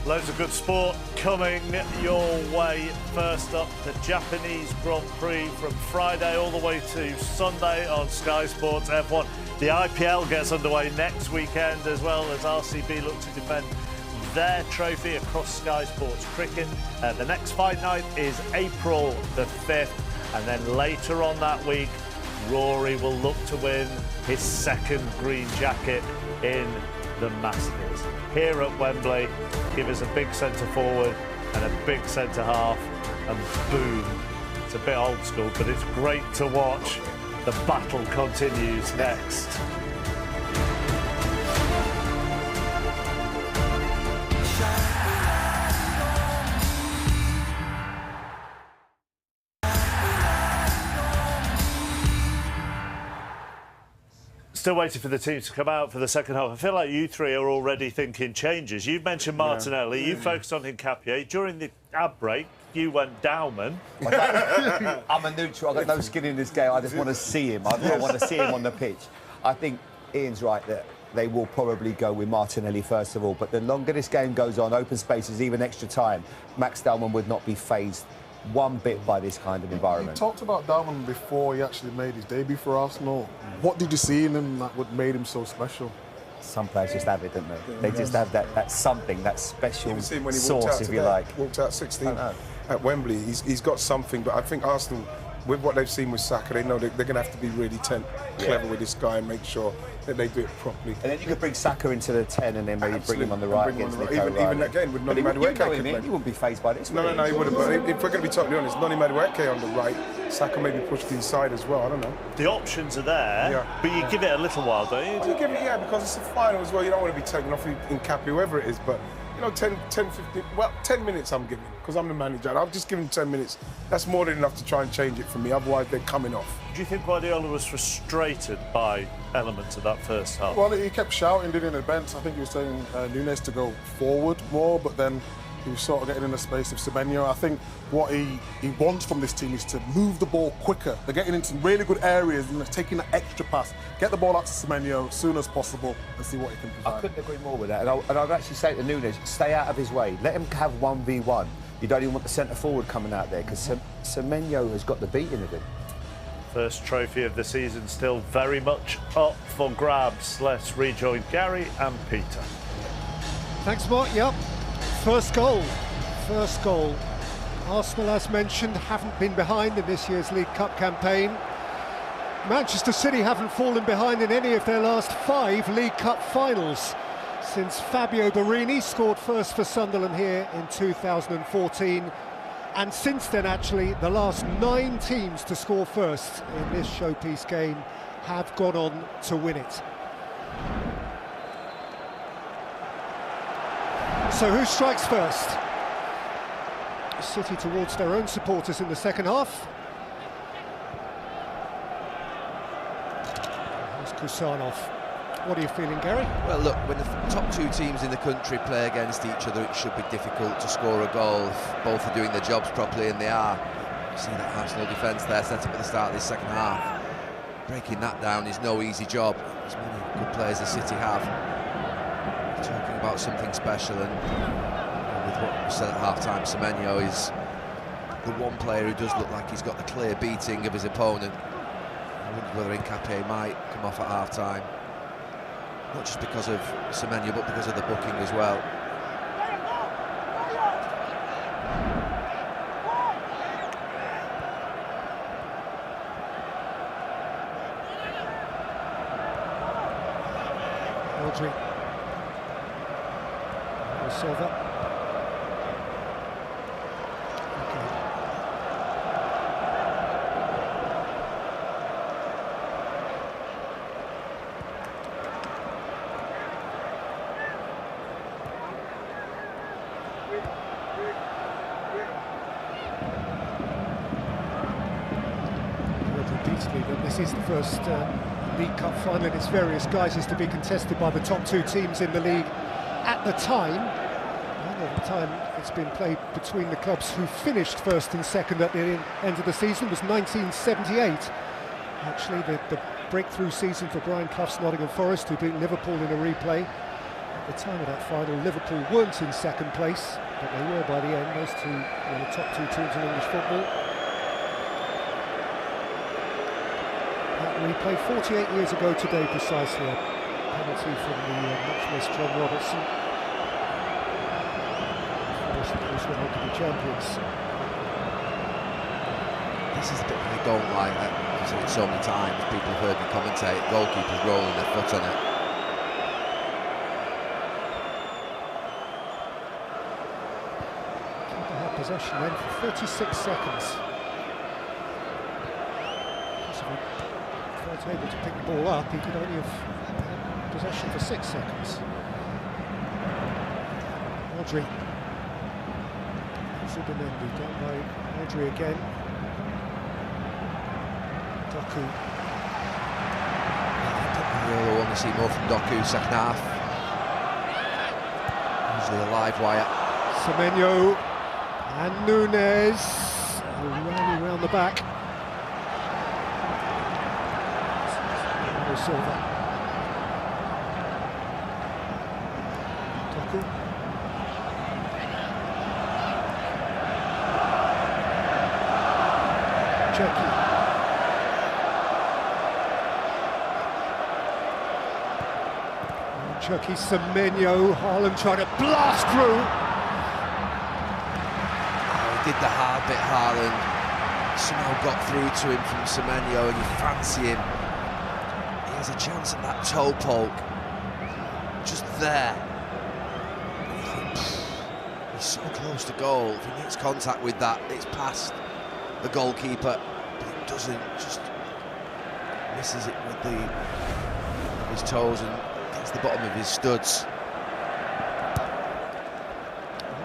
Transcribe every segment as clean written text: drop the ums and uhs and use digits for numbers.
Loads of good sport coming your way. First up, the Japanese Grand Prix from Friday all the way to Sunday on Sky Sports F1. The IPL gets underway next weekend as well as RCB look to defend their trophy across Sky Sports Cricket. The next fight night is April the 5th, and then later on that week, Rory will look to win his second green jacket in the Masters. Here at Wembley, give us a big centre forward and a big centre half, and boom. It's a bit old school, but it's great to watch. The battle continues next. Still waiting for the team to come out for the second half. I feel like you three are already thinking changes. You've mentioned Martinelli, you focused on Hincapié. During the ad break, you went Dowman. I'm a neutral, I've got no skin in this game. I just want to see him. I want to see him on the pitch. I think Ian's right that they will probably go with Martinelli first of all, but the longer this game goes on, open spaces, even extra time, Max Dowman would not be fazed one bit by this kind of environment. You talked about Dowman before he actually made his debut for Arsenal. What did you see in him that would made him so special? Some players just have it, don't they? They just have that something, that special sauce, if you like. Walked out 16 at Wembley. He's got something, but I think Arsenal, with what they've seen with Saka, they know they're going to have to be really clever with this guy and make sure that they do it properly. And then you could bring Saka into the 10 and then maybe bring him on the right against Nico. Even again with Noni Madueke. He wouldn't be fazed by this. No, he wouldn't. But if we're going to be totally honest, Noni Madueke on the right, Saka maybe pushed inside as well. I don't know. The options are there, but you give it a little while, don't you? Well, you give it, because it's a final as well. You don't want to be taken off in cap, whoever it is, but. 10, 15, well, 10 minutes I'm giving, because I'm the manager. I've just given 10 minutes. That's more than enough to try and change it for me, otherwise they're coming off. Do you think Guardiola was frustrated by elements of that first half? Well, he kept shouting, didn't he, in the bench. I think he was telling Nunes to go forward more, but then he was sort of getting in the space of Semenyo. I think what he wants from this team is to move the ball quicker. They're getting into really good areas and taking that extra pass. Get the ball out to Semenyo as soon as possible and see what he can provide. I couldn't agree more with that. And I'd actually say to Nunes, stay out of his way. Let him have 1v1. You don't even want the centre forward coming out there because Semenyo has got the beating of him. First trophy of the season still very much up for grabs. Let's rejoin Gary and Peter. Thanks, Mark. Yep. First goal. Arsenal, as mentioned, haven't been behind in this year's League Cup campaign. Manchester City haven't fallen behind in any of their last 5 League Cup finals since Fabio Borini scored first for Sunderland here in 2014. And since then, actually, the last 9 teams to score first in this showpiece game have gone on to win it. So who strikes first? City towards their own supporters in the second half. Here's Kusanov. What are you feeling, Gary? Well, look, when the top 2 teams in the country play against each other, it should be difficult to score a goal if both are doing their jobs properly, and they are. You see that Arsenal defence there set up at the start of this second half. Breaking that down is no easy job. As many good players as City have. Talking about something special, and with what we said at half-time, Semenyo is the one player who does look like he's got the clear beating of his opponent. I wonder whether Hincapié might come off at half-time. Not just because of Semenyo, but because of the booking as well. Rodri. Silva. Repeatedly that this is the first League Cup final in its various guises to be contested by the top 2 teams in the league at the time. At the time it's been played between the clubs who finished first and second at the end of the season was 1978. Actually, the breakthrough season for Brian Clough's Nottingham Forest, who beat Liverpool in a replay. the time of that final, Liverpool weren't in second place, but they were by the end. Those two were the top two teams in English football. That replay 48 years ago today, precisely. A penalty from the much missed John Robertson. Of course, were meant to be champions. This is the bit I don't like. I've said it so many times. People have heard me commentate. Goalkeepers rolling their foot on it. Keeper had possession then for 36 seconds. If he was able to pick the ball up, he could only have had possession for 6 seconds. Audrey. Zubimendi done by Audrey again. Doku. We'll want to see more from Doku second half. Usually a live wire. Semenyo and Nunes. Rally round the back. Silva. Doku. Cherki. Cherki, Semenyo, Haaland trying to blast through. Oh, he did the hard bit, Haaland. Somehow got through to him from Semenyo, and you fancy him. He has a chance at that toe poke. Just there. He's so close to goal. If he makes contact with that, it's past the goalkeeper, but it doesn't. Just misses it with his toes and gets the bottom of his studs.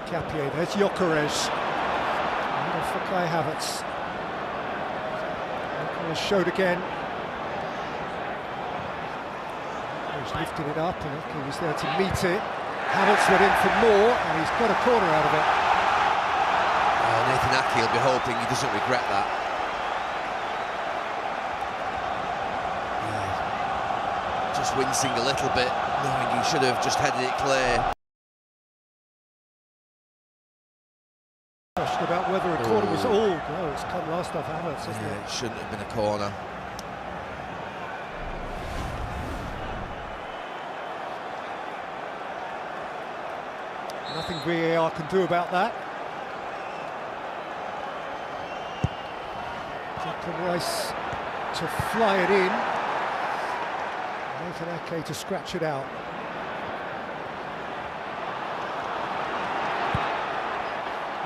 Capier, there's Gyökeres. And for Kai Havertz. Gyökeres showed again. He's lifted it up and he was there to meet it. Havertz went in for more and he's got a corner out of it. Nathan Ake will be hoping he doesn't regret that. Yeah. Just wincing a little bit, knowing he should have just headed it clear. Question about whether a corner was all. No, it's come last off Havertz, isn't it? It shouldn't have been a corner. Nothing VAR can do about that. Declan Rice to fly it in. Nathan Ake to scratch it out.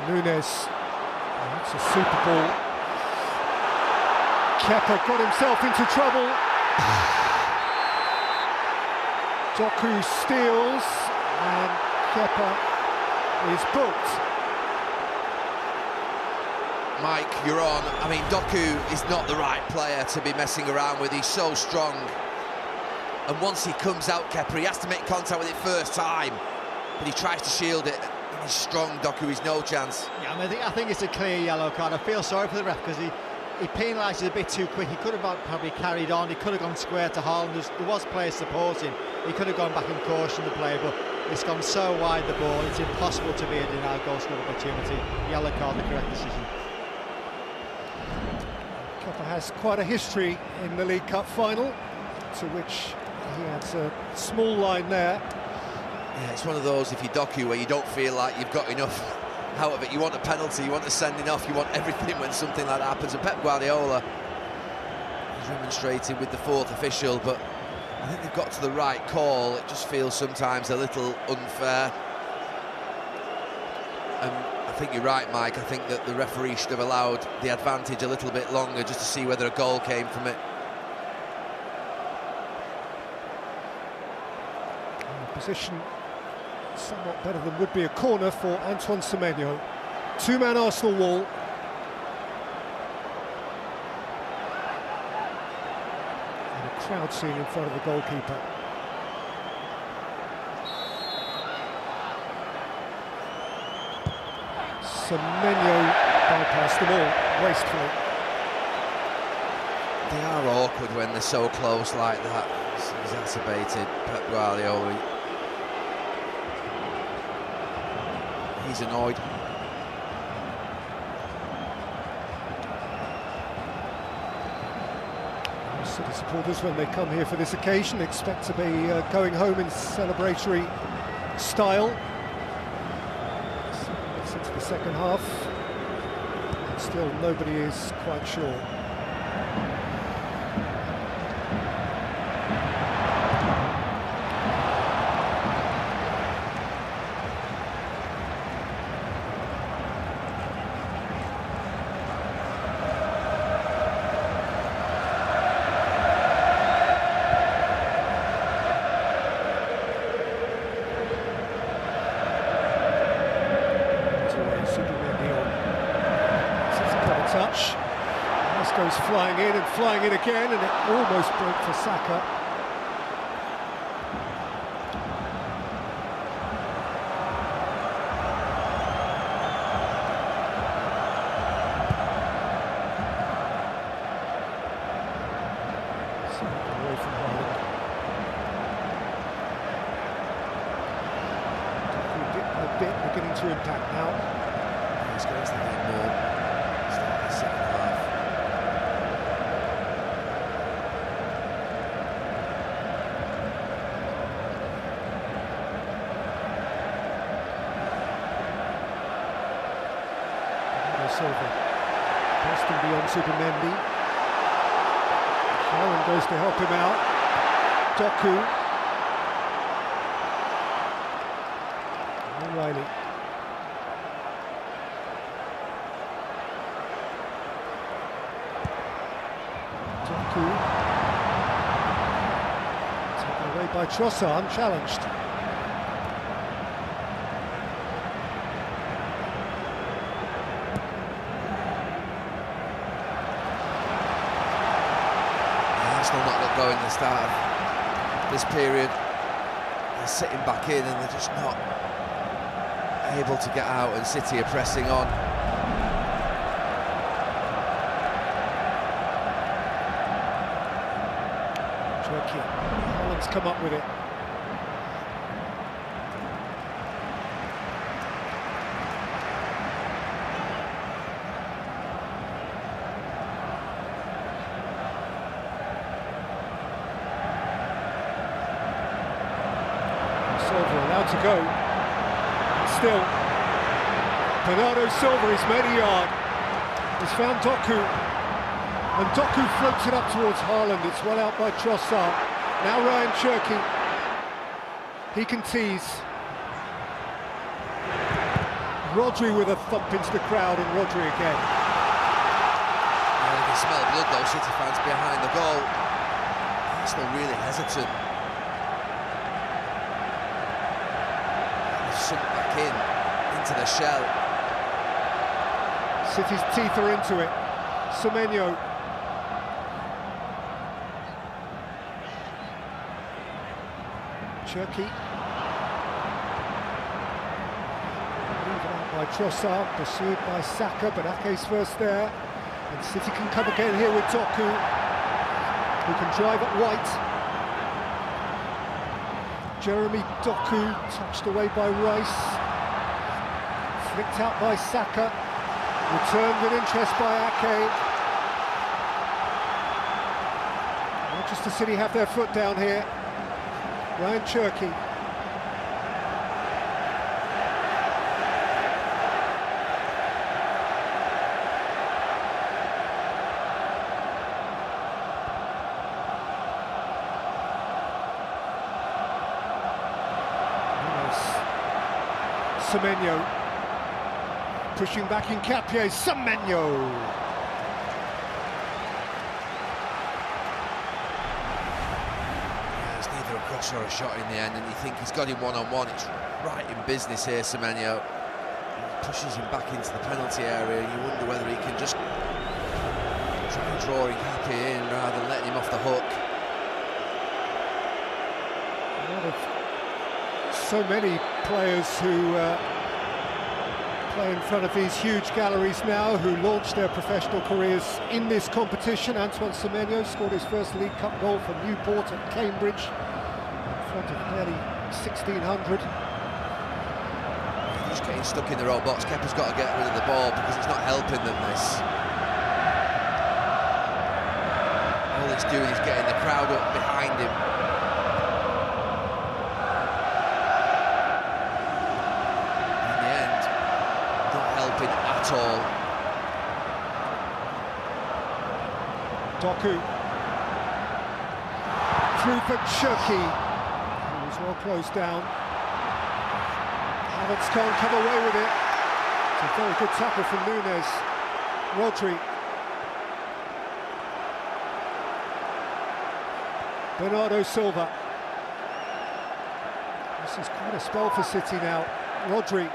Nunes. Oh, it's a super ball. Kepa got himself into trouble. Doku steals and Kepa is booked. Mike, you're on. I mean, Doku is not the right player to be messing around with. He's so strong. And once he comes out, Kepa, he has to make contact with it first time. But he tries to shield it. And he's strong, Doku, he's no chance. Yeah, I think it's a clear yellow card. I feel sorry for the ref because he penalises a bit too quick. He could have probably carried on. He could have gone square to Haaland. There was players supporting. He could have gone back and cautioned the player, but it's gone so wide the ball, it's impossible to be a denied goal scoring opportunity. Yellow card, the correct decision. Kepa has quite a history in the League Cup Final, to which he has a small line there. Yeah, it's one of those, if you're Doku, where you don't feel like you've got enough out of it. You want a penalty, you want a sending off, you want everything when something like that happens. And Pep Guardiola is remonstrating with the fourth official, but I think they've got to the right call. It just feels sometimes a little unfair. And I think you're right, Mike. I think that the referee should have allowed the advantage a little bit longer just to see whether a goal came from it. Position somewhat better than would be a corner for Antoine Semenyo. Two-man Arsenal wall. And a crowd scene in front of the goalkeeper. Semenyo bypassed them all, wastefully. They are awkward when they're so close like that. It's exacerbated Pep Guardiola. he's annoyed. City supporters, when they come here for this occasion, expect to be going home in celebratory style. It's into the second half. Still, nobody is quite sure. Touch. This goes flying in and flying in again, and it almost broke for Saka. Away from Haaland. A bit beginning to impact now. He's going to the game more. Second half. Silva. Boston beyond Supermendi. Haaland goes to help him out. Doku. O'Reilly. Taken away by Trossard, unchallenged. Arsenal not got going at the start of this period. They're sitting back in and they're just not able to get out, and City are pressing on. Haaland's come up with it. Silva allowed to go. Still, Bernardo Silva has made a yard. He's found Doku. And Doku floats it up towards Haaland. It's well out by Trossard. Now Ryan Cherki. He can tease. Rodri with a thump into the crowd, and Rodri again. You can smell blood though, City fans behind the goal. Arsenal really hesitant. They've sunk back into the shell. City's teeth are into it. Semenyo. Cherki. By Trossard, pursued by Saka, but Ake's first there. And City can come again here with Doku, who can drive at White. Jeremy Doku, touched away by Rice. Flicked out by Saka. Returned with interest by Ake. Manchester City have their foot down here. Ryan Cherki. Semenyo pushing back in Capie. Semenyo. It's neither a cross or a shot in the end, and you think he's got him one-on-one. It's right in business here, Semenyo. He pushes him back into the penalty area, and you wonder whether he can just try drawing Capie in rather than letting him off the hook. So many players who play in front of these huge galleries now, who launched their professional careers in this competition. Antoine Semenyo scored his first League Cup goal for Newport at Cambridge in front of nearly 1,600. These getting stuck in their own box. Kepa's got to get rid of the ball because it's not helping them, this. All it's doing is getting the crowd up behind him. In the end, not helping at all. Doku. Through for Cherki. He was well closed down. Havertz can't come away with it. It's a very good tackle from Nunes. Rodri. Bernardo Silva. This is quite a spell for City now. Rodri.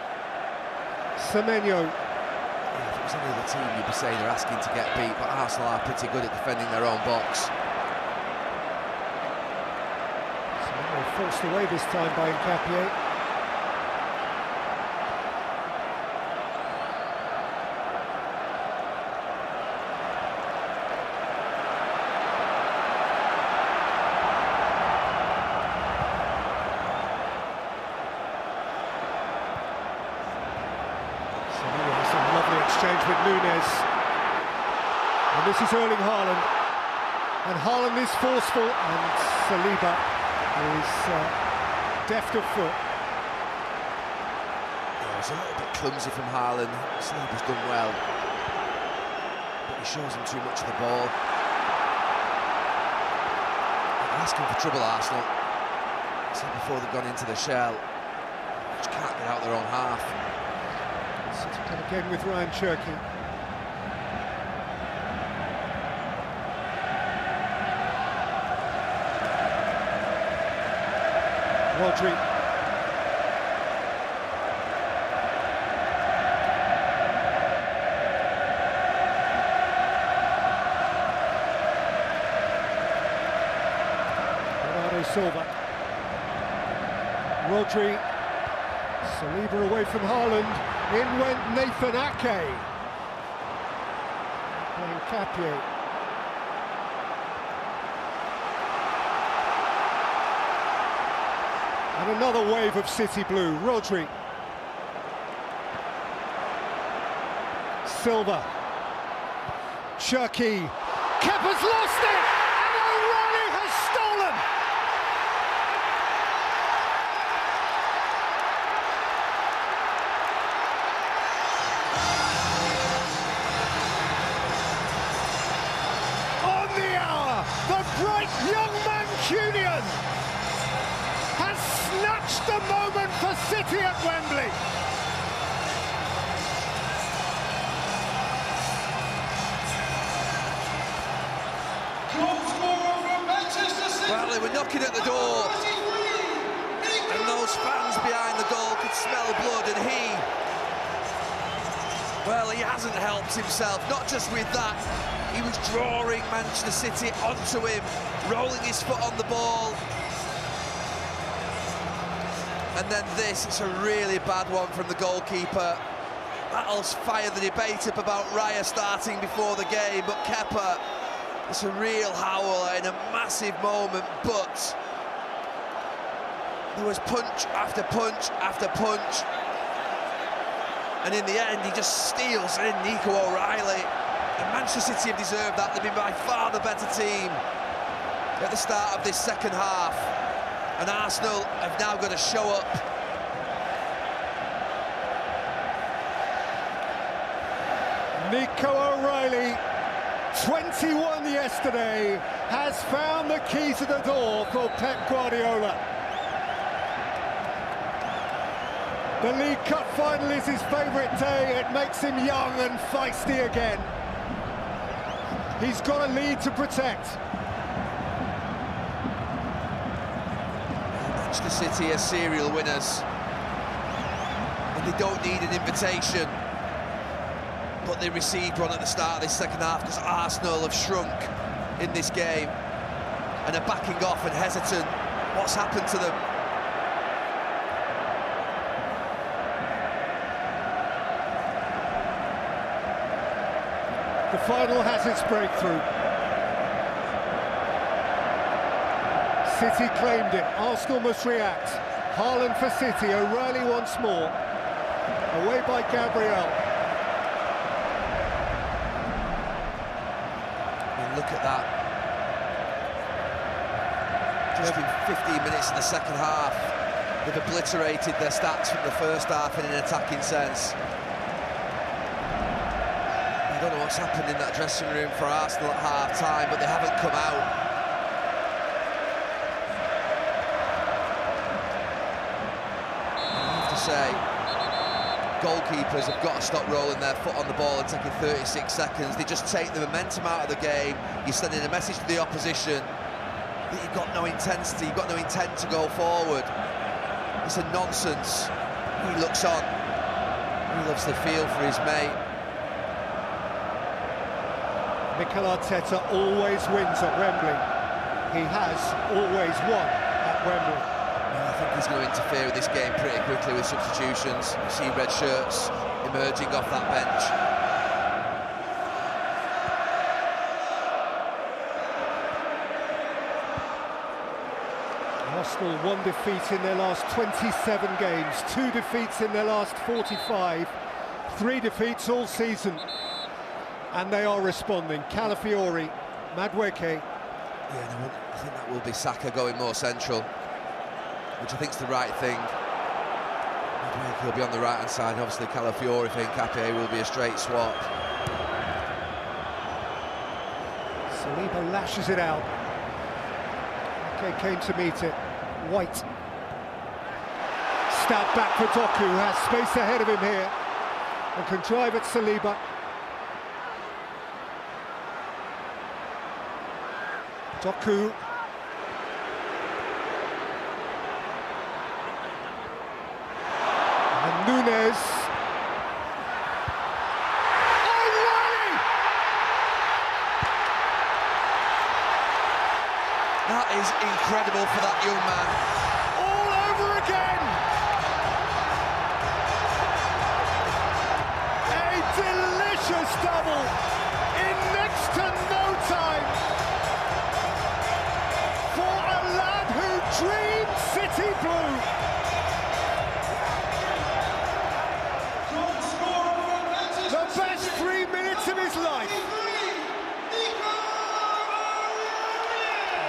Semenyo. Yeah, if it was any other team, you'd be saying they're asking to get beat, but Arsenal are pretty good at defending their own box. Semenyo forced away this time by Nkapie. Exchange with Nunes, and this is Erling Haaland, and Haaland is forceful, and Saliba is deft of foot. Yeah, it's a little bit clumsy from Haaland. Saliba's done well, but he shows him too much of the ball. They're asking for trouble, Arsenal. I said before they've gone into the shell, just can't get out their own half. Again with Ryan Cherki. Rodri. Bernardo Silva. Rodri. Saliba away from Haaland. In went Nathan Ake. And Nkapie. And another wave of City blue. Rodri. Silva. Cherki. Kepa's lost it! And O'Reilly has stolen! Young Mancunian has snatched the moment for City at Wembley. Well, they were knocking at the door, and those fans behind the goal could smell blood, and he hasn't helped himself, not just with that. He was drawing Manchester City onto him, rolling his foot on the ball. And then this, it's a really bad one from the goalkeeper. That'll fire the debate up about Raya starting before the game, but Kepa, it's a real howler in a massive moment, but there was punch after punch after punch. And in the end, he just steals in Nico O'Reilly. And Manchester City have deserved that. They've been by far the better team at the start of this second half. And Arsenal have now got to show up. Nico O'Reilly, 21 yesterday, has found the key to the door for Pep Guardiola. The League Cup Final is his favourite day. It makes him young and feisty again. He's got a lead to protect. Manchester City are serial winners. And they don't need an invitation. But they received one at the start of this second half because Arsenal have shrunk in this game and are backing off and hesitant. What's happened to them? The final has its breakthrough. City claimed it. Arsenal must react. Haaland for City. O'Reilly once more. by Gabriel. Look at that. Just in 15 minutes of the second half, they've obliterated their stats from the first half in an attacking sense. I don't know what's happened in that dressing room for Arsenal at half-time, but they haven't come out. I have to say, goalkeepers have got to stop rolling their foot on the ball and taking 36 seconds. They just take the momentum out of the game. You're sending a message to the opposition that you've got no intensity, you've got no intent to go forward. It's a nonsense. He looks on. He loves the feel for his mate. Mikel Arteta always wins at Wembley. He has always won at Wembley. I think he's going to interfere with this game pretty quickly with substitutions. You see red shirts emerging off that bench. Arsenal 1 defeat in their last 27 games, 2 defeats in their last 45, 3 defeats all season. And they are responding. Calafiori, Madueke. Yeah, I think that will be Saka going more central, which I think is the right thing. He'll be on the right-hand side, and obviously Calafiori for Nkapie will be a straight swap. Saliba lashes it out. Okay, came to meet it. White. Stab back for Doku, who has space ahead of him here, and can drive at Saliba. Doku. And Nunes. O'Reilly! That is incredible for that young man. All over again! A delicious double in next to no time for a lad who dreamed city blue. The best 3 minutes of his life.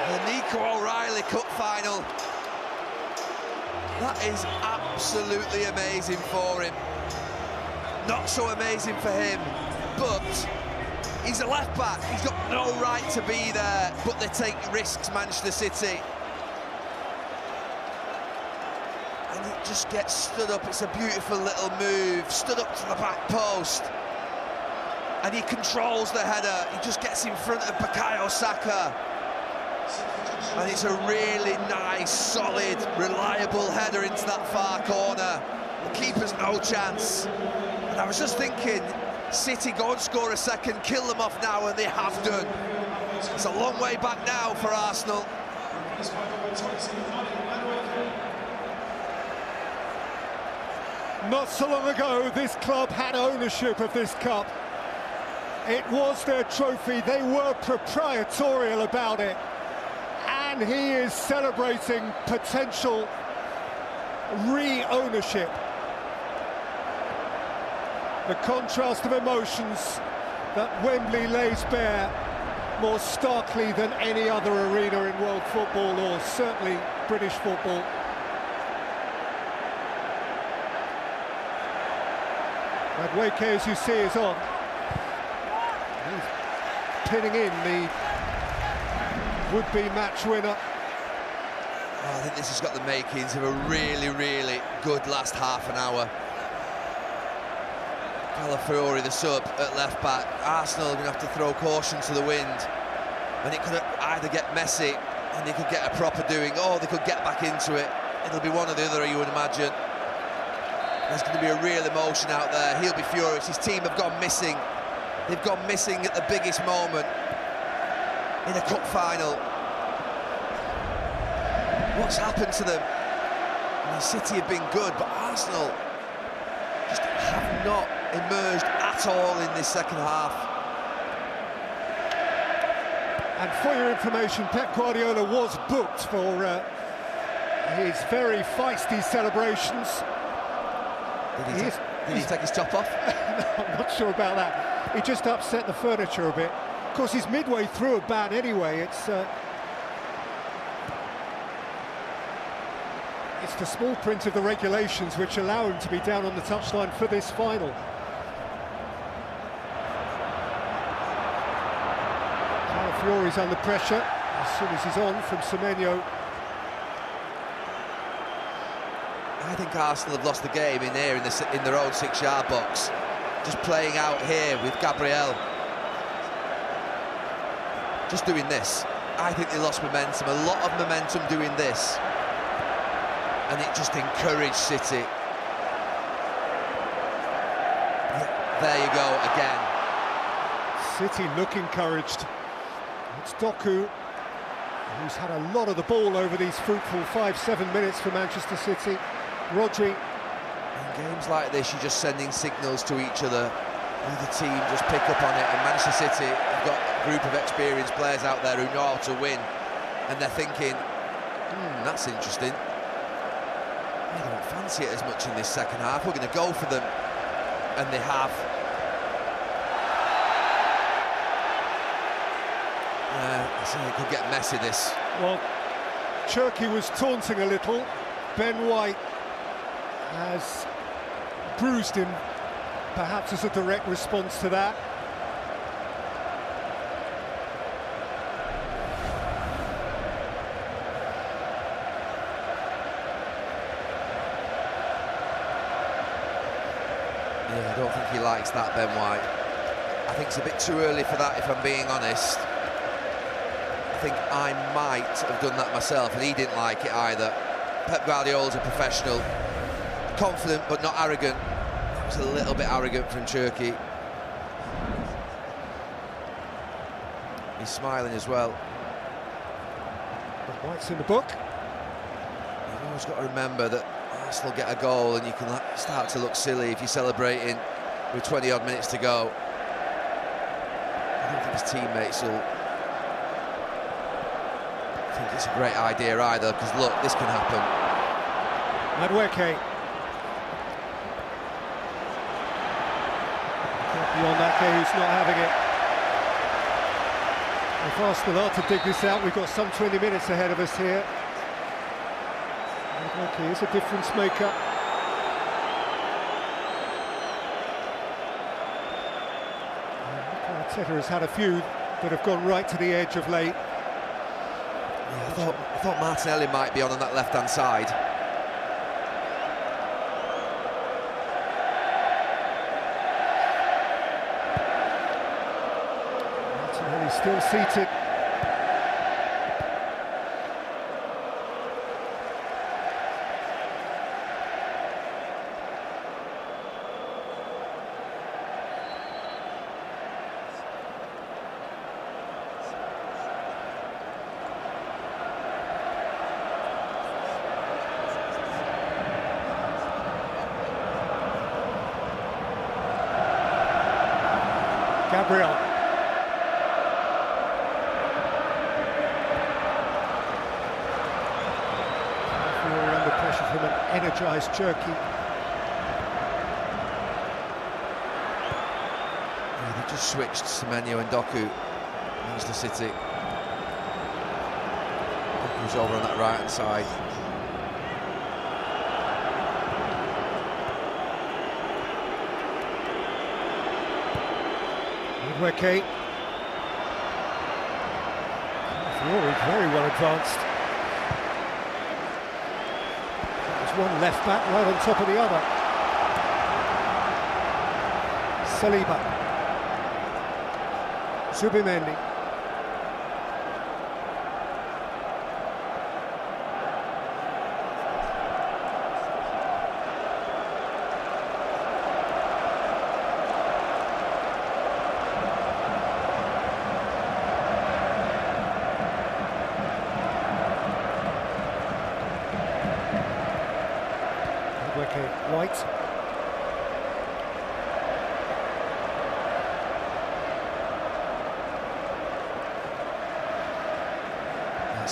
The Nico O'Reilly Cup Final. That is absolutely amazing for him. Not so amazing for him, but he's a left-back. He's got no right to be there, but they take risks, Manchester City. And it just gets stood up. It's a beautiful little move. Stood up to the back post. And he controls the header. He just gets in front of Bukayo Saka. And it's a really nice, solid, reliable header into that far corner. The keeper's no chance. And I was just thinking, City go and score a second, kill them off now, and they have done. It's a long way back now for Arsenal. Not so long ago, this club had ownership of this cup. It was their trophy. They were proprietorial about it. And he is celebrating potential re-ownership. The contrast of emotions that Wembley lays bare more starkly than any other arena in world football, or certainly British football. Madueke, as you see, is on. He's pinning in the would-be match winner. Oh, I think this has got the makings of a really, really good last half an hour. Calafiori, the sub at left-back. Arsenal are going to have to throw caution to the wind. And it could either get messy and they could get a proper doing, or they could get back into it. It'll be one or the other, you would imagine. There's going to be a real emotion out there. He'll be furious. His team have gone missing. They've gone missing at the biggest moment in a cup final. What's happened to them? I mean, City have been good, but Arsenal just have not emerged at all in this second half. And for your information, Pep Guardiola was booked for his very feisty celebrations. Did he take his top off? No, I'm not sure about that. He just upset the furniture a bit. Of course, he's midway through a ban anyway. It's the small print of the regulations which allow him to be down on the touchline for this final. Fiore's under pressure as soon as he's on from Semenyo. I think Arsenal have lost the game in here in their own 6-yard box. Just playing out here with Gabriel. Just doing this. I think they lost momentum, a lot of momentum doing this. And it just encouraged City. There you go, again. City look encouraged. It's Doku, who's had a lot of the ball over these fruitful 5-7 minutes for Manchester City. Rodri. In games like this, you're just sending signals to each other. The team just pick up on it, and Manchester City have got a group of experienced players out there who know how to win, and they're thinking, that's interesting. We don't fancy it as much in this second half. We're going to go for them, and they have. I think it could get messy, this. Well, Cherki was taunting a little. Ben White has bruised him, perhaps as a direct response to that. Yeah, I don't think he likes that, Ben White. I think it's a bit too early for that, if I'm being honest. I think I might have done that myself, and he didn't like it either. Pep Guardiola's a professional, confident but not arrogant. It was a little bit arrogant from Cherki. He's smiling as well. White's in the book. You've always got to remember that Arsenal get a goal and you can start to look silly if you're celebrating with 20-odd minutes to go. I don't think his teammates will think it's a great idea either, because look, this can happen. Madueke. Beyond that, who's not having it. If Arsenal are to dig this out, we've got some 20 minutes ahead of us here. Madueke is a difference maker. Arteta has had a few that have gone right to the edge of late. Yeah, I thought Martinelli might be on that left-hand side. Martinelli still seated. Gabriel. Fury under pressure from an energised Cherki. Yeah, they just switched Semenyo and Doku. Manchester City. Doku's over on that right-hand side. Madueke. Fury very well advanced. There's one left back right on top of the other. Saliba. Zubimendi. White.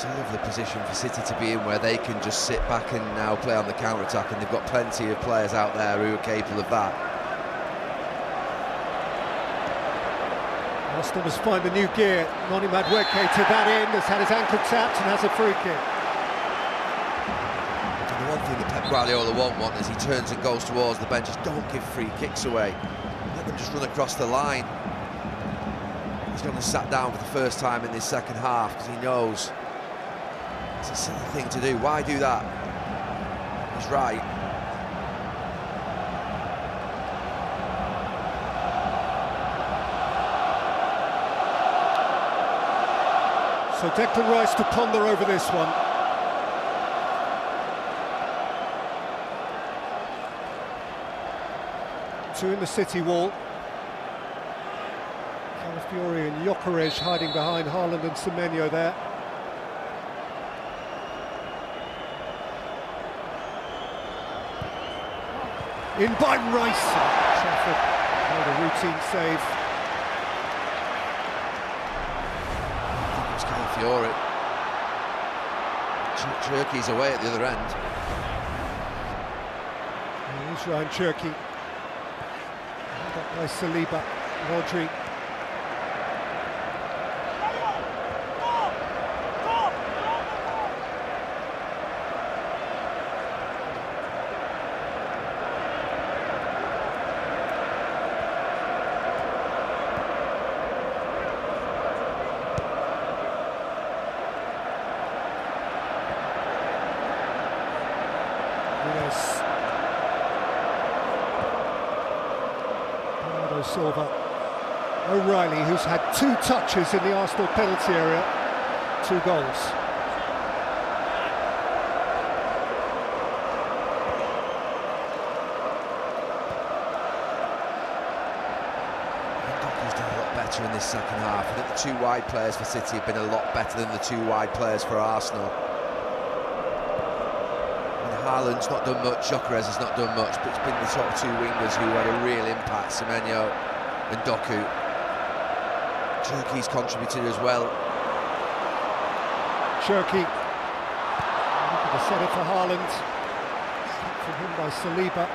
It's a lovely position for City to be in, where they can just sit back and now play on the counter-attack, and they've got plenty of players out there who are capable of that. Arsenal must find a new gear. Noni Madueke to that end, has had his ankle tapped and has a free kick. And the one thing that Pep Guardiola won't want as he turns and goes towards the bench is don't give free kicks away. Let them just run across the line. He's gone and sat down for the first time in this second half because he knows it's a silly thing to do. Why do that? He's right. So Declan Rice to ponder over this one. Two in the City wall. Calafiori and Gyökeres hiding behind Haaland and Semenyo there. In by Rice. Trafford made a routine save. Calafiori. Cherki's away at the other end. Here's Ryan Cherki. Got by Saliba. Rodri. Silva. O'Reilly, who's had 2 touches in the Arsenal penalty area, 2 goals. Doku's done a lot better in this second half. I think the 2 wide players for City have been a lot better than the 2 wide players for Arsenal. Haaland's not done much, Gyökeres has not done much, but it's been the sort of 2 wingers who had a real impact, Semenyo and Doku. Cherki's contributed as well. Cherki. Looking to set it for Haaland. From him by Saliba.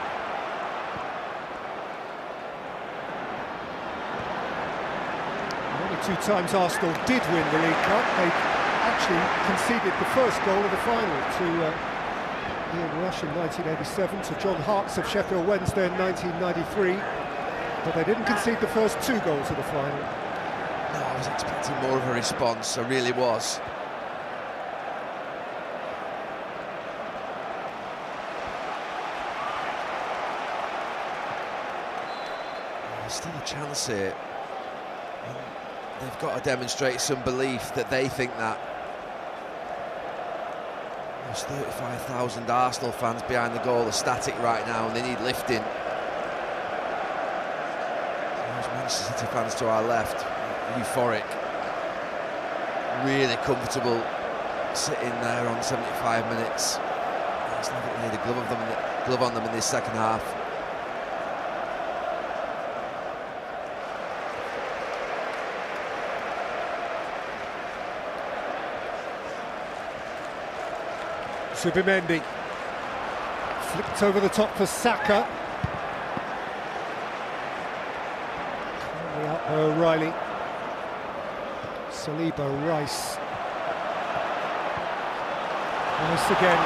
Only 2 times Arsenal did win the League Cup. They actually conceded the first goal of the final to Ian Rush in 1987, to John Harkes of Sheffield Wednesday in 1993, but they didn't concede the first 2 goals of the final. No, I was expecting more of a response, I really was. There's still a chance here. And they've got to demonstrate some belief that they think that. There's 35,000 Arsenal fans behind the goal, are static right now, and they need lifting. There's Manchester City fans to our left, euphoric, really comfortable, sitting there on 75 minutes. It's like they need a glove on them in this second half. Subimendi flicked over the top for Saka. Currently out by O'Reilly. Saliba, Rice. Rice again.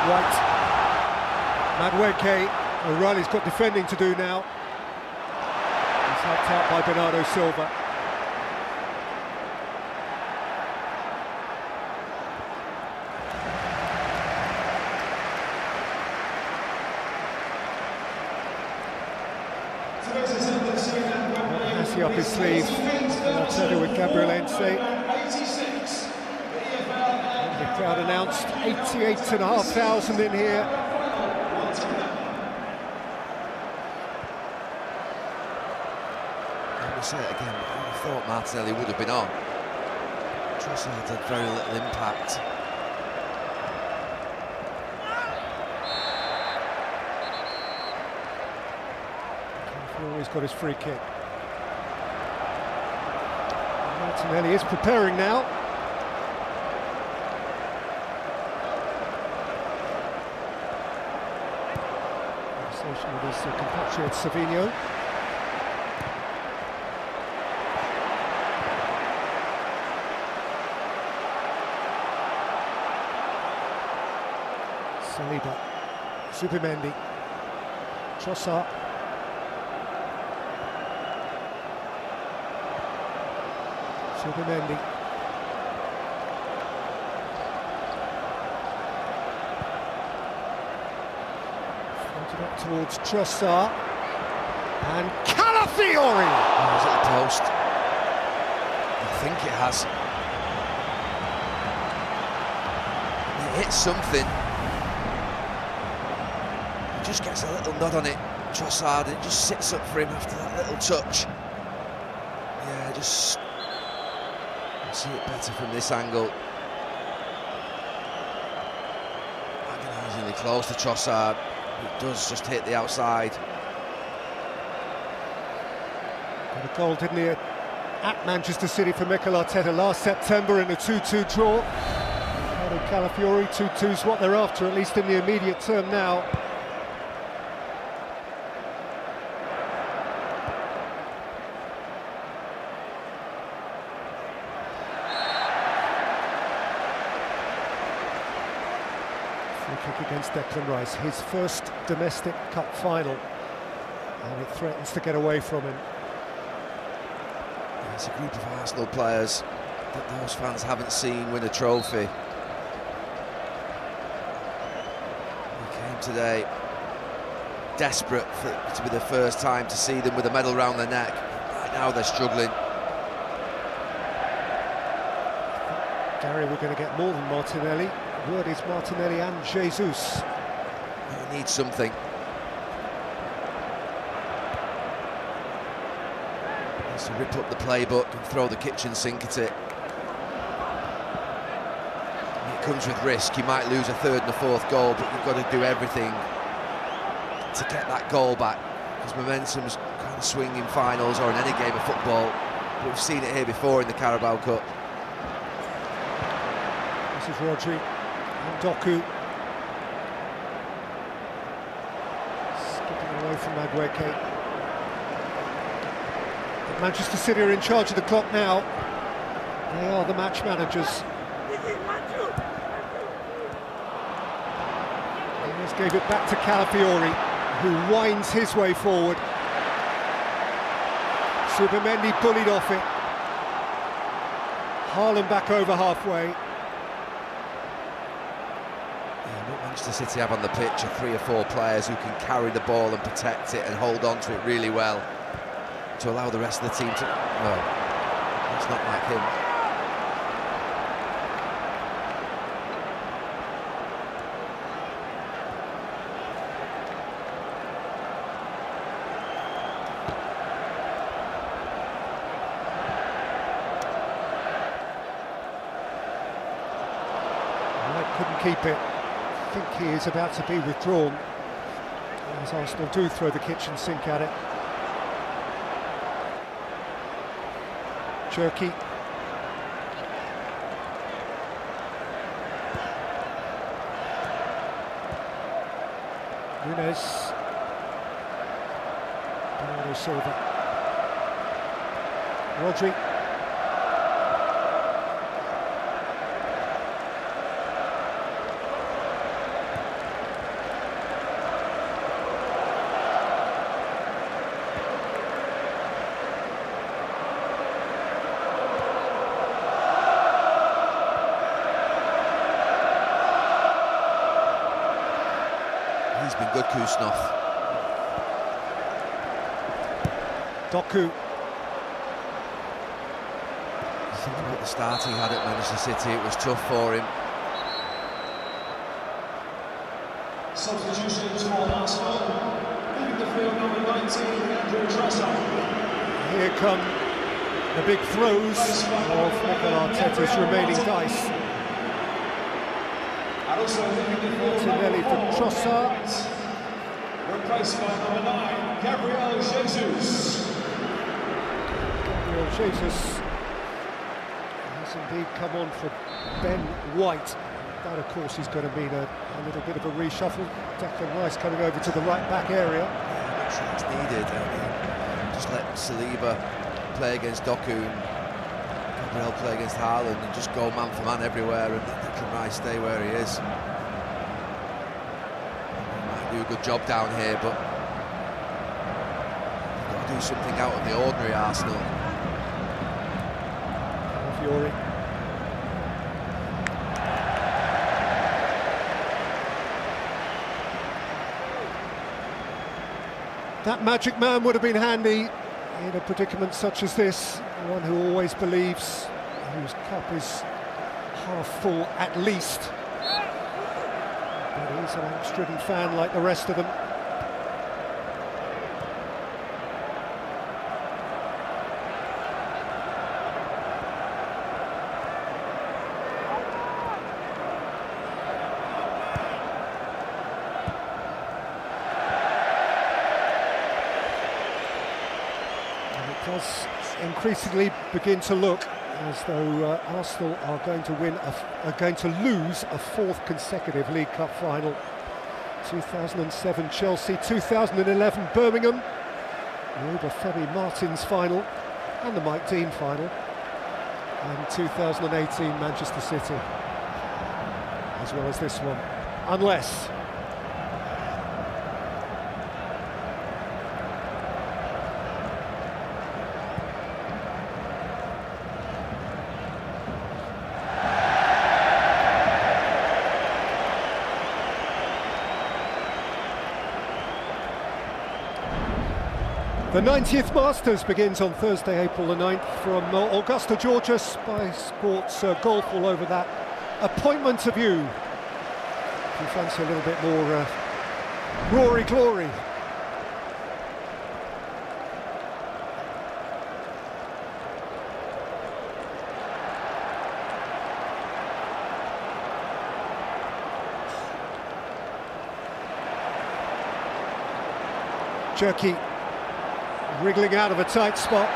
White. Madueke. O'Reilly's got defending to do now. He's helped out by Bernardo Silva. Up his sleeve, I'll tell you with Gabriel Ense. The crowd announced 88,500 in here. Let me say it again, I thought Martinelli would have been on. Trossard had very little impact. He's got his free kick. Martinelli is preparing now. conversation with his compatriot Savinho. Saliba, Zubimendi, Trossard. Zubimendi. Floated up towards Trossard. And Calafiori! Oh, is it the post? I think it has. It hits something. He just gets a little nod on it, Trossard, and it just sits up for him after that little touch. Yeah, just see it better from this angle. Agonisingly close to Trossard. It does just hit the outside. Got a goal, didn't he, at Manchester City for Mikel Arteta last September in a 2-2 draw. Calafiori, 2-2's what they're after, at least in the immediate term now. Free kick against Declan Rice, his first domestic cup final, and it threatens to get away from him. It's a group of Arsenal players that those fans haven't seen win a trophy. They came today desperate for it to be the first time to see them with a medal round their neck. Right now they're struggling. Gary, we're going to get more than Martinelli. The word is Martinelli and Jesus. They need something. To rip up the playbook and throw the kitchen sink at it. And it comes with risk. You might lose a third and a fourth goal, but you've got to do everything to get that goal back, because momentum's kind of swing in finals or in any game of football. We've seen it here before in the Carabao Cup. This is Rodri and Doku. Skipping away from Madueke. Manchester City are in charge of the clock now. They are the match managers. He just gave it back to Calafiori, who winds his way forward. Zubimendi bullied off it. Haaland back over halfway. Yeah, what Manchester City have on the pitch are 3 or 4 players who can carry the ball and protect it and hold on to it really well, to allow the rest of the team to... Well, it's not like him. Knight couldn't keep it. I think he is about to be withdrawn, as Arsenal do throw the kitchen sink at it. Cherki. Nunes. Bernardo Silva. Rodri. He's been good, Kusnov. Doku. Think about the start he had at Manchester City. It was tough for him. Substitutions for Arsenal. Leaving the field, number 19, Andrew Trossard. Here come the big throws of Mikel Arteta's remaining dice. And also leaving the field, Martinelli for Trossard. replaced by number 9, Gabriel Jesus. Gabriel Jesus has indeed come on for Ben White. That, of course, is going to mean a little bit of a reshuffle. Declan Rice coming over to the right-back area. Yeah, I'm not sure it's needed. I mean, just let Saliba play against Doku and Gabriel play against Haaland and just go man for man everywhere, and Declan Rice stay where he is. He might do a good job down here, but they've got to do something out of the ordinary, Arsenal. Fiore. That magic man would have been handy in a predicament such as this. One who always believes whose cup is half full at least. But he's an Amsterdam fan like the rest of them. Does increasingly begin to look as though Arsenal are going to lose a fourth consecutive League Cup final. 2007 Chelsea, 2011 Birmingham, the Femi Martins final, and the Mike Dean final, and 2018 Manchester City, as well as this one, unless. The 90th Masters begins on Thursday, April the 9th from Augusta, Georgia. Sky Sports golf all over that. Appointment of you. If you fancy a little bit more Rory glory. Jerky. Wriggling out of a tight spot,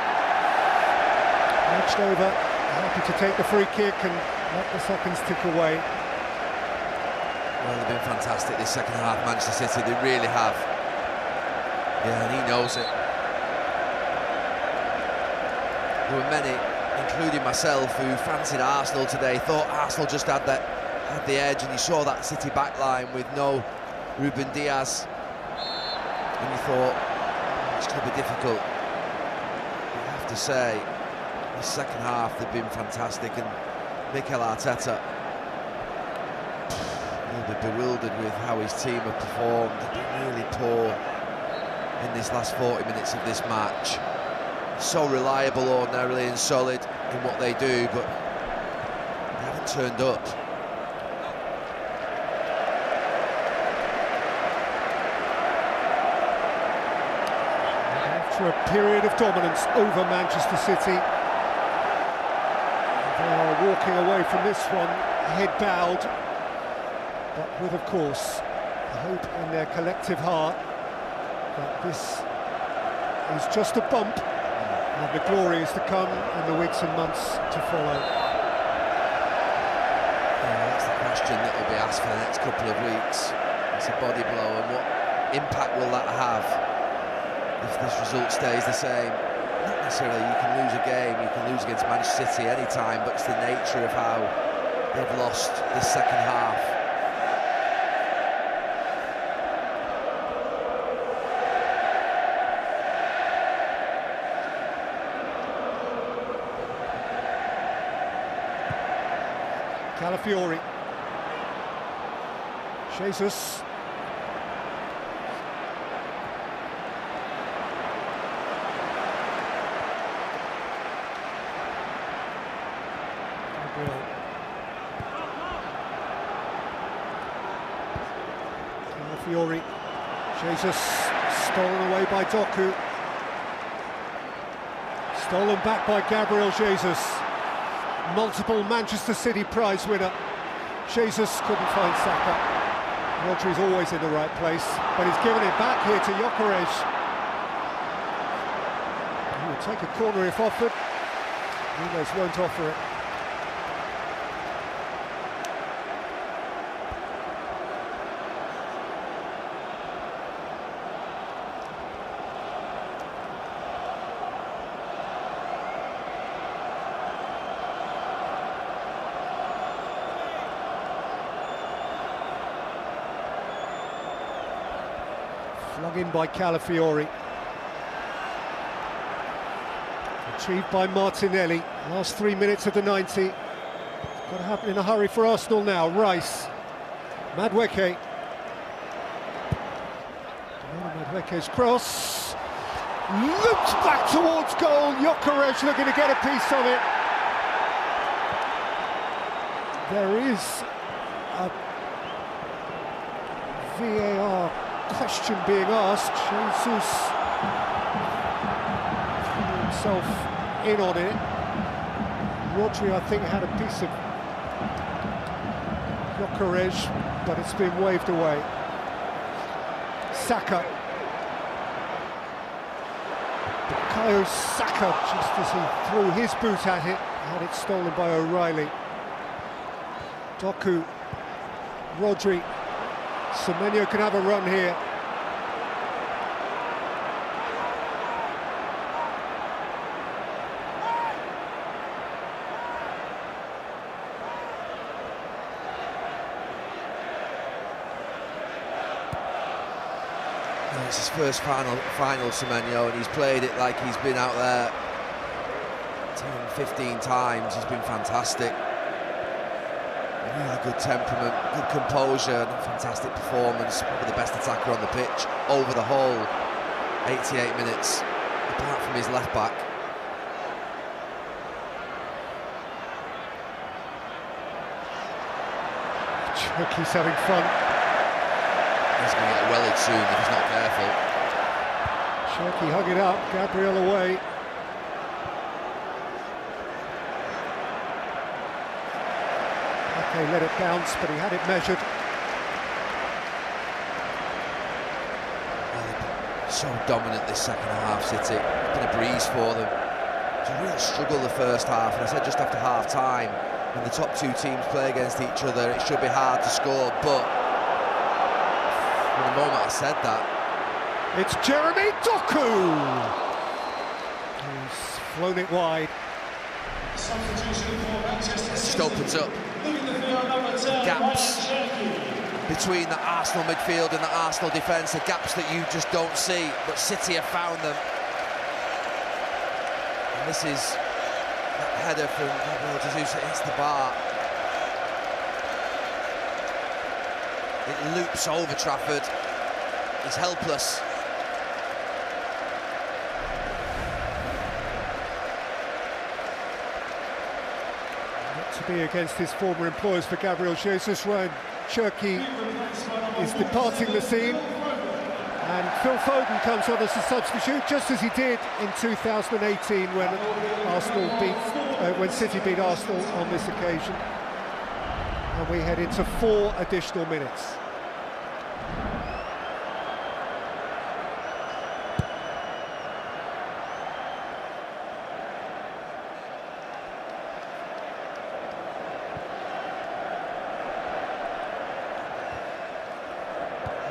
edged over, happy to take the free kick and let the seconds tick away. Well, they've been fantastic this second half, Manchester City, they really have. Yeah, and he knows it. There were many, including myself, who fancied Arsenal today, thought Arsenal just had the edge, and you saw that City backline with no Ruben Diaz, and you thought, it's going to be difficult. I have to say, the second half they've been fantastic, and Mikel Arteta, he'll be bewildered with how his team have performed. They've been really poor in this last 40 minutes of this match. So reliable ordinarily and solid in what they do, but they haven't turned up. A period of dominance over Manchester City. They are walking away from this one, head bowed, but with, of course, the hope in their collective heart that this is just a bump and the glory is to come in the weeks and months to follow. Yeah, that's the question that will be asked for the next couple of weeks. It's a body blow, and what impact will that have if this result stays the same? Not necessarily you can lose a game, you can lose against Manchester City any time, but it's the nature of how they've lost this second half. Calafiori. Jesus. Fiore, Jesus, stolen away by Doku, stolen back by Gabriel Jesus, multiple Manchester City prize winner. Jesus couldn't find Saka. Rodri's always in the right place, but he's given it back here to Gyökeres. He will take a corner if offered. Nunes won't offer it. Flung in by Calafiori. Achieved by Martinelli. Last 3 minutes of the 90. Got to happen in a hurry for Arsenal now. Rice. Madueke. Madueke's cross. Loops back towards goal. Gyökeres looking to get a piece of it. There is a VAR question being asked. Jesus threw himself in on it. Rodri, I think, had a piece of Gyökeres, but it's been waved away. Saka. Bukayo Saka, just as he threw his boot at it, had it stolen by O'Reilly. Doku, Rodri, Semenyo can have a run here. It's his first final Semenyo, and he's played it like he's been out there 10, 15 times. He's been fantastic. Really good temperament, good composure, and a fantastic performance. Probably the best attacker on the pitch over the whole 88 minutes, apart from his left back. Cherki's having fun. He's going to get wellied soon if he's not careful. Cherki hung it up, Gabriel away. Okay, let it bounce, but he had it measured. So dominant this second half, City. It's been a breeze for them. It's a real struggle the first half, and I said just after half time, when the top two teams play against each other, it should be hard to score, but from the moment I said that, it's Jeremy Doku! He's flown it wide. it just opens up gaps between the Arsenal midfield and the Arsenal defence, the gaps that you just don't see, but City have found them. And this is that header from Gabriel Jesus, it hits the bar. It loops over Trafford. He's helpless. Not to be against his former employers for Gabriel Jesus. Ryan Cherki is departing the scene, and Phil Foden comes on as a substitute, just as he did in 2018 when when City beat Arsenal on this occasion. And we head into 4 additional minutes.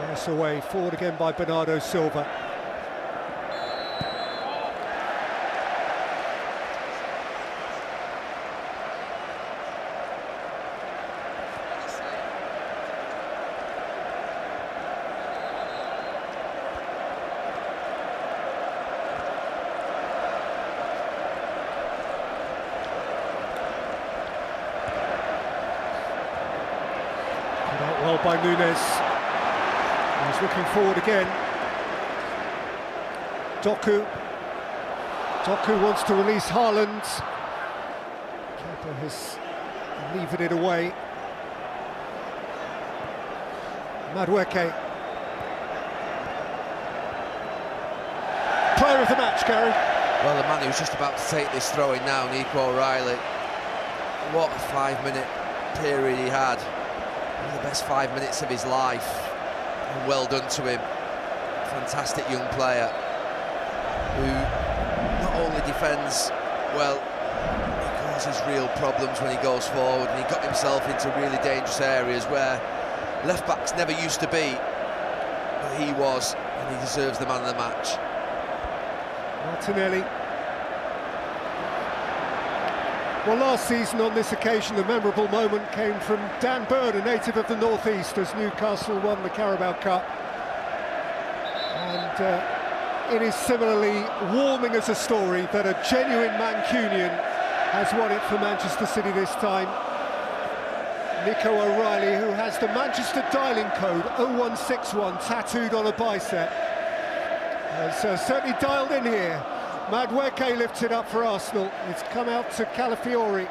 Nice away, forward again by Bernardo Silva. Well by Nunes. He's looking forward again. Doku wants to release Haaland. Kepa has levered it away. Madueke. Player of the match, Gary. Well, the man who's just about to take this throw-in now, Nico O'Reilly. What a 5-minute period he had. One of the best 5 minutes of his life. And well done to him. Fantastic young player who not only defends well, he causes real problems when he goes forward, and he got himself into really dangerous areas where left-backs never used to be, but he was, and he deserves the man of the match. Martinelli. Well, last season on this occasion, the memorable moment came from Dan Burn, a native of the North East, as Newcastle won the Carabao Cup. it is similarly warming as a story that a genuine Mancunian has won it for Manchester City this time. Nico O'Reilly, who has the Manchester dialing code 0161 tattooed on a bicep, has certainly dialed in here. Madueke lifts it up for Arsenal. It's come out to Calafiori.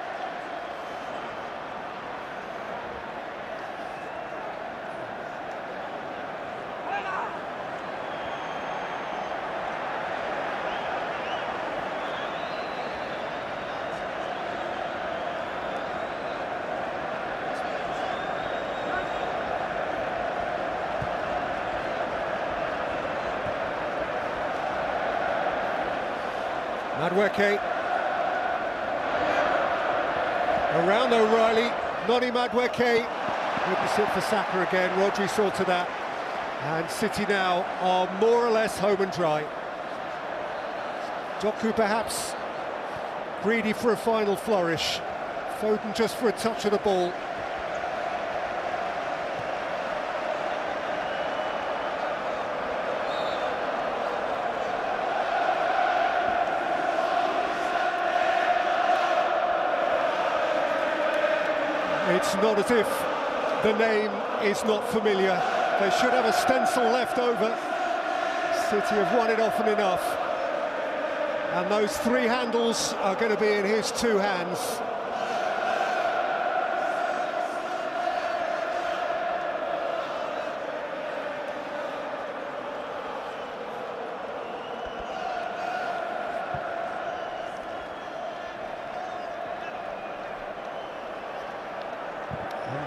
Madueke around O'Reilly, Noni Madueke, witness it for Saka again. Rodri saw to that, and City now are more or less home and dry. Doku perhaps greedy for a final flourish, Foden just for a touch of the ball. It's not as if the name is not familiar. They should have a stencil left over. City have won it often enough. And those three handles are going to be in his two hands.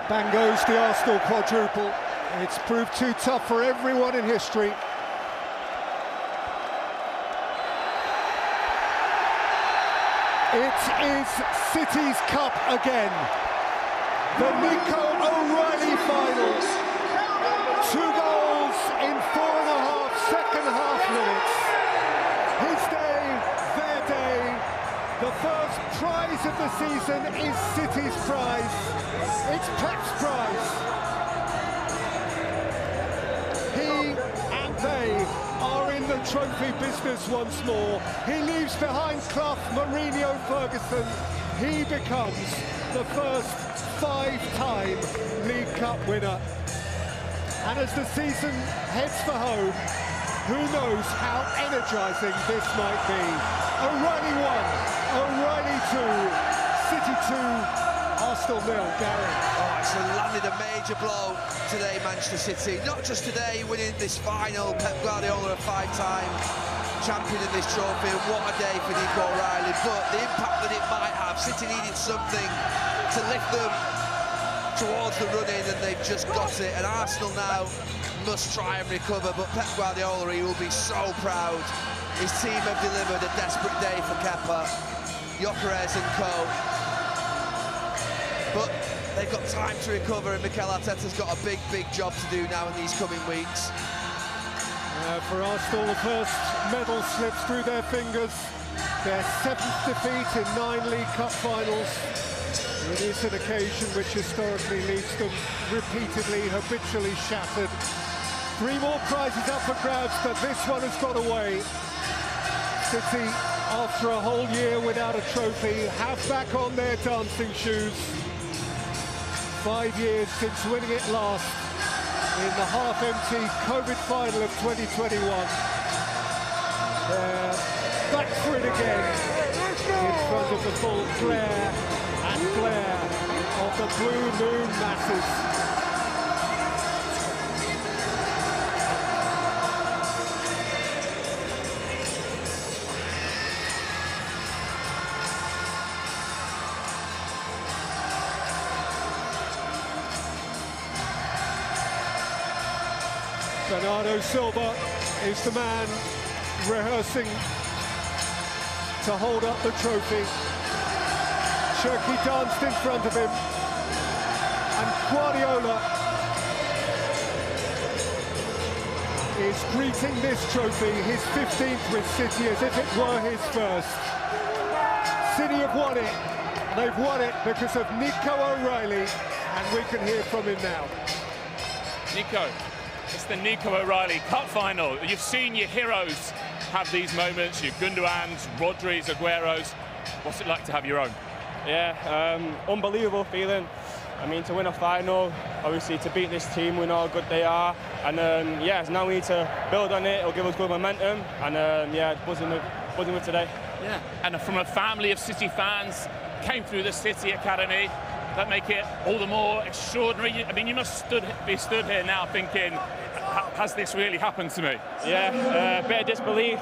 Bang goes the Arsenal quadruple. It's proved too tough for everyone in history. It is City's Cup again. The Nico O'Reilly final. 2 goals in 4.5 second-half minutes. His day, their day. The first prize of the season is City's prize. It's Pep's prize. He and they are in the trophy business once more. He leaves behind Clough, Mourinho, Ferguson. He becomes the first 5-time League Cup winner. And as the season heads for home, who knows how energising this might be. O'Reilly 1, O'Reilly 2, City 2, Arsenal 0, Gary. Oh, it's landed a major blow today, Manchester City. Not just today, winning this final. Pep Guardiola, a 5-time champion in this trophy. What a day for Nico O'Reilly. But the impact that it might have, City needed something to lift them towards the run-in, and they've just got it. And Arsenal now must try and recover. But Pep Guardiola, he will be so proud. His team have delivered a desperate day for Kepa, Gyökeres and co. But they've got time to recover, and Mikel Arteta's got a big, big job to do now in these coming weeks. For Arsenal, the first medal slips through their fingers. Their 7th defeat in 9 League Cup finals. It is an occasion which historically leaves them repeatedly, habitually shattered. 3 more prizes up for grabs, but this one has got away. City, after a whole year without a trophy, have back on their dancing shoes. 5 years since winning it last in the half-empty COVID final of 2021. They're back for it again in front of the full glare and glare of the Blue Moon masses. Bernardo Silva is the man rehearsing to hold up the trophy. Cherki danced in front of him, and Guardiola is greeting this trophy, his 15th with City, as if it were his first. City have won it. They've won it because of Nico O'Reilly, and we can hear from him now. Nico, It's the Nico O'Reilly Cup Final. You've seen your heroes have these moments, your Gundogan's, Rodri's, Aguero's. What's it like to have your own? Yeah, unbelievable feeling. I mean, to win a final, obviously to beat this team, we know how good they are. And yeah, now we need to build on it. It'll give us good momentum. And yeah, buzzing with today. Yeah, and from a family of City fans, came through the City Academy, that make it all the more extraordinary. I mean, you must be stood here now thinking, has this really happened to me? Yeah, a bit of disbelief,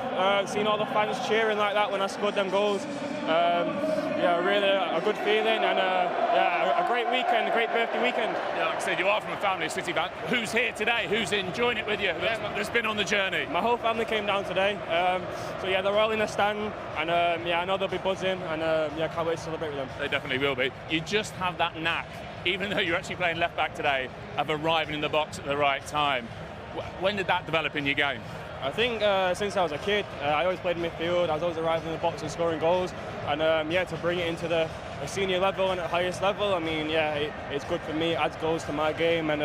seeing all the fans cheering like that when I scored them goals. Yeah, really a good feeling, and yeah, a great weekend, a great birthday weekend. Yeah, like I said, you are from a family of City fans. Who's here today? Who's enjoying it with you? That's been on the journey. My whole family came down today, so yeah, they're all in the stand, and yeah, I know they'll be buzzing, and yeah, can't wait to celebrate with them. They definitely will be. You just have that knack, even though you're actually playing left back today, of arriving in the box at the right time. When did that develop in your game? I think since I was a kid, I always played midfield. I was always arriving in the box and scoring goals. And yeah, to bring it into the senior level and at the highest level, I mean, yeah, it's good for me. It adds goals to my game, and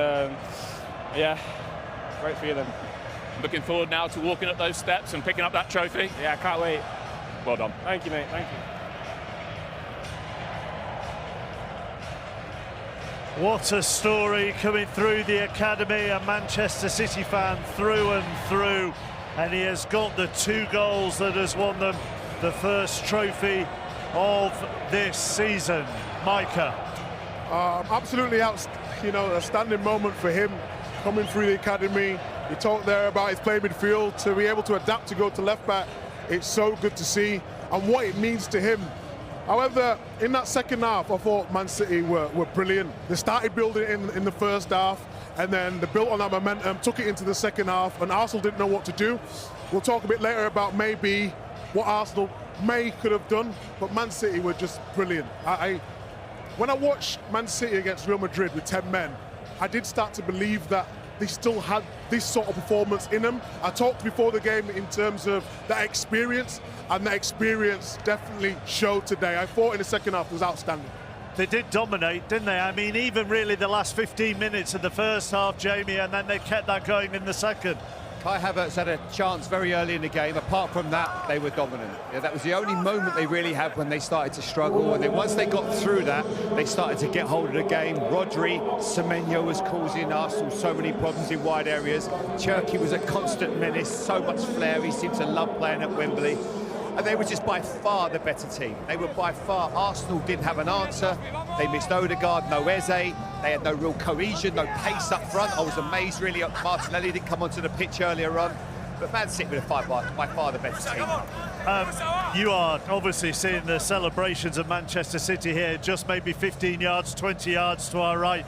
yeah, great feeling. Looking forward now to walking up those steps and picking up that trophy. Yeah, I can't wait. Well done. Thank you, mate. Thank you. What a story coming through the academy, a Manchester City fan through and through, and he has got the 2 goals that has won them the first trophy of this season. Micah. Absolutely a standing moment for him coming through the academy. He talked there about his play midfield, to be able to adapt to go to left back. It's so good to see, and what it means to him. However, in that second half, I thought Man City were brilliant. They started building in the first half, and then they built on that momentum, took it into the second half, and Arsenal didn't know what to do. We'll talk a bit later about maybe what Arsenal could have done, but Man City were just brilliant. When I watched Man City against Real Madrid with 10 men, I did start to believe that they still had this sort of performance in them. I talked before the game in terms of that experience, and that experience definitely showed today. I thought in the second half was outstanding. They did dominate, didn't they? I mean, even really the last 15 minutes of the first half, Jamie, and then they kept that going in the second. Kai Havertz had a chance very early in the game. Apart from that, they were dominant. Yeah, that was the only moment they really had when they started to struggle. And then once they got through that, they started to get hold of the game. Rodri, Semenyo was causing Arsenal so many problems in wide areas. Cherki was a constant menace, so much flair. He seemed to love playing at Wembley. And they were just by far the better team. They were by far. Arsenal didn't have an answer. They missed Odegaard, no Eze. They had no real cohesion, no pace up front. I was amazed really at Martinelli didn't come onto the pitch earlier on. But Man City were by far the better team. You are obviously seeing the celebrations of Manchester City here, just maybe 15 yards, 20 yards to our right.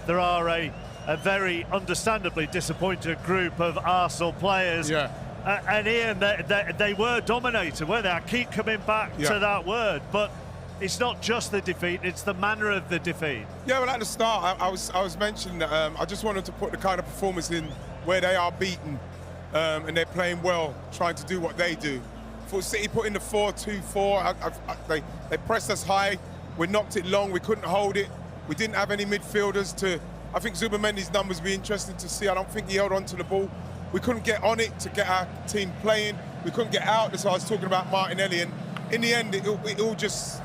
There are a very understandably disappointed group of Arsenal players. Yeah. And Ian, they were dominated, weren't they? I keep coming back to that word, but it's not just the defeat, it's the manner of the defeat. Yeah, well, at the start, I was mentioning that I just wanted to put the kind of performance in where they are beaten and they're playing well, trying to do what they do. For City put in the 4-2-4, they pressed us high, we knocked it long, we couldn't hold it, we didn't have any midfielders to... I think Zubamendi's numbers would be interesting to see. I don't think he held on to the ball. We couldn't get on it to get our team playing. We couldn't get out. That's why I was talking about Martinelli. And in the end, it all just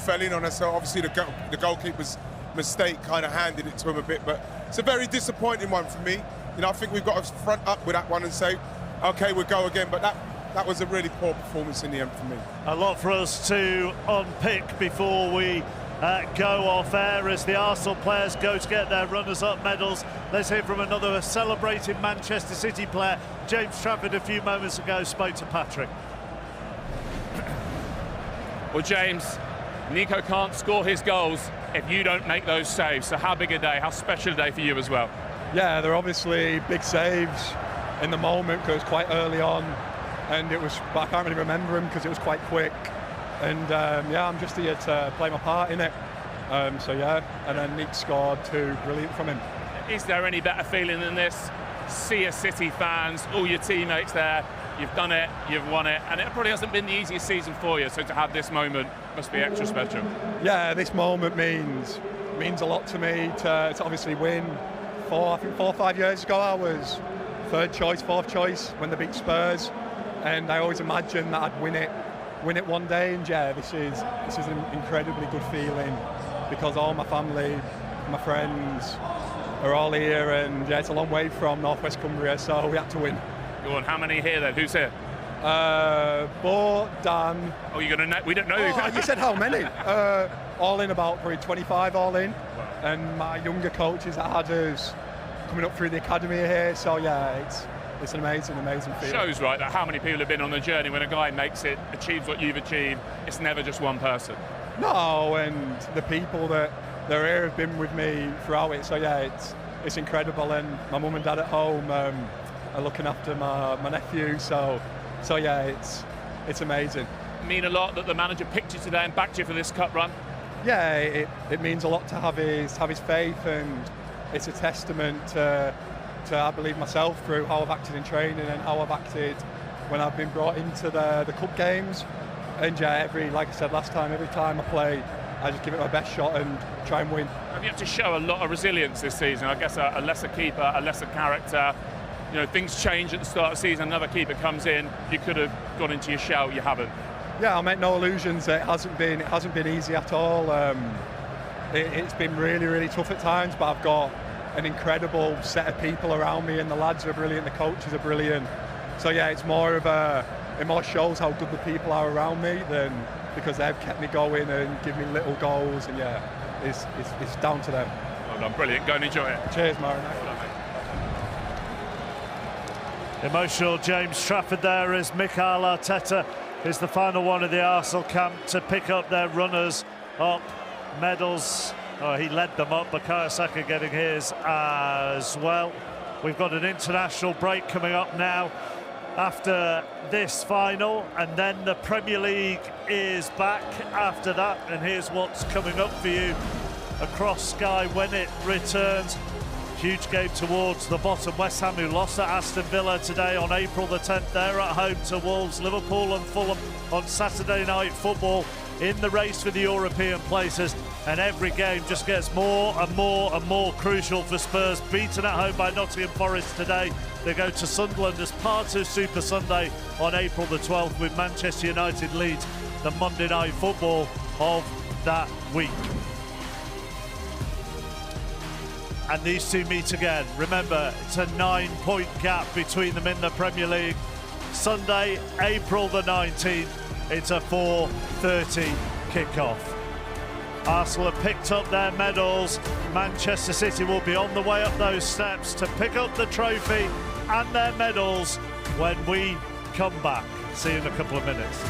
fell in on us. So obviously the goalkeeper's mistake kind of handed it to him a bit. But it's a very disappointing one for me. You know, I think we've got to front up with that one and say, OK, we'll go again. But that was a really poor performance in the end for me. A lot for us to unpick before we go off air as the Arsenal players go to get their runners-up medals. Let's hear from another celebrating Manchester City player. James Trafford a few moments ago spoke to Patrick. Well, James, Nico can't score his goals if you don't make those saves. So how big a day, how special a day for you as well? Yeah, they're obviously big saves in the moment because it was quite early on, and but I can't really remember them because it was quite quick. And yeah, I'm just here to play my part in it. So yeah, and then Nick scored 2, brilliant from him. Is there any better feeling than this? See your City fans, all your teammates there, you've done it, you've won it, and it probably hasn't been the easiest season for you, so to have this moment must be extra special. Yeah, this moment means a lot to me to obviously win before. I think 4 or 5 years ago I was third choice, fourth choice when they beat Spurs, and I always imagined that I'd win it one day. And yeah, this is an incredibly good feeling because all my family, my friends are all here, and yeah, it's a long way from North West Cumbria, so we had to win. Go on, how many here then? Who's here? Bo, Dan. Oh, you're gonna know? We don't know. Oh, you said how many? All in about probably 25 all in, and my younger coaches that had us coming up through the academy here. So yeah, it's an amazing feeling. Shows right that how many people have been on the journey. When a guy makes it, achieves what you've achieved, it's never just one person. No, and the people that are here have been with me throughout it. So yeah, it's incredible, and my mum and dad at home are looking after my nephew. So yeah, it's amazing. Mean a lot that the manager picked you today and backed you for this cup run. Yeah, it means a lot to have his faith, and it's a testament to I believe myself through how I've acted in training and how I've acted when I've been brought into the cup games. And yeah, like I said last time, every time I play, I just give it my best shot and try and win. Have you had to show a lot of resilience this season? I guess a lesser keeper, a lesser character. You know, things change at the start of the season. Another keeper comes in. You could have gone into your shell. You haven't. Yeah, I'll make no illusions. It hasn't been easy at all. It's been really, really tough at times, but I've got an incredible set of people around me, and the lads are brilliant, the coaches are brilliant. So yeah, it more shows how good the people are around me than because they've kept me going and give me little goals, and yeah, it's down to them. Well done, brilliant. Go and enjoy it. Cheers, Martin. Emotional James Trafford there as Mikel Arteta is the final one of the Arsenal camp to pick up their runners up medals. Oh, he led them up, Bukayo Saka getting his as well. We've got an international break coming up now after this final, and then the Premier League is back after that, and here's what's coming up for you across Sky when it returns. Huge game towards the bottom. West Ham, who lost at Aston Villa today on April the 10th. They're at home to Wolves. Liverpool and Fulham on Saturday night football in the race for the European places. And every game just gets more and more and more crucial for Spurs. Beaten at home by Nottingham Forest today. They go to Sunderland as part of Super Sunday on April the 12th with Manchester United Leeds, the Monday night football of that week. And these two meet again. Remember, it's a 9-point gap between them in the Premier League. Sunday, April the 19th, it's a 4:30 kickoff. Arsenal have picked up their medals. Manchester City will be on the way up those steps to pick up the trophy and their medals when we come back. See you in a couple of minutes.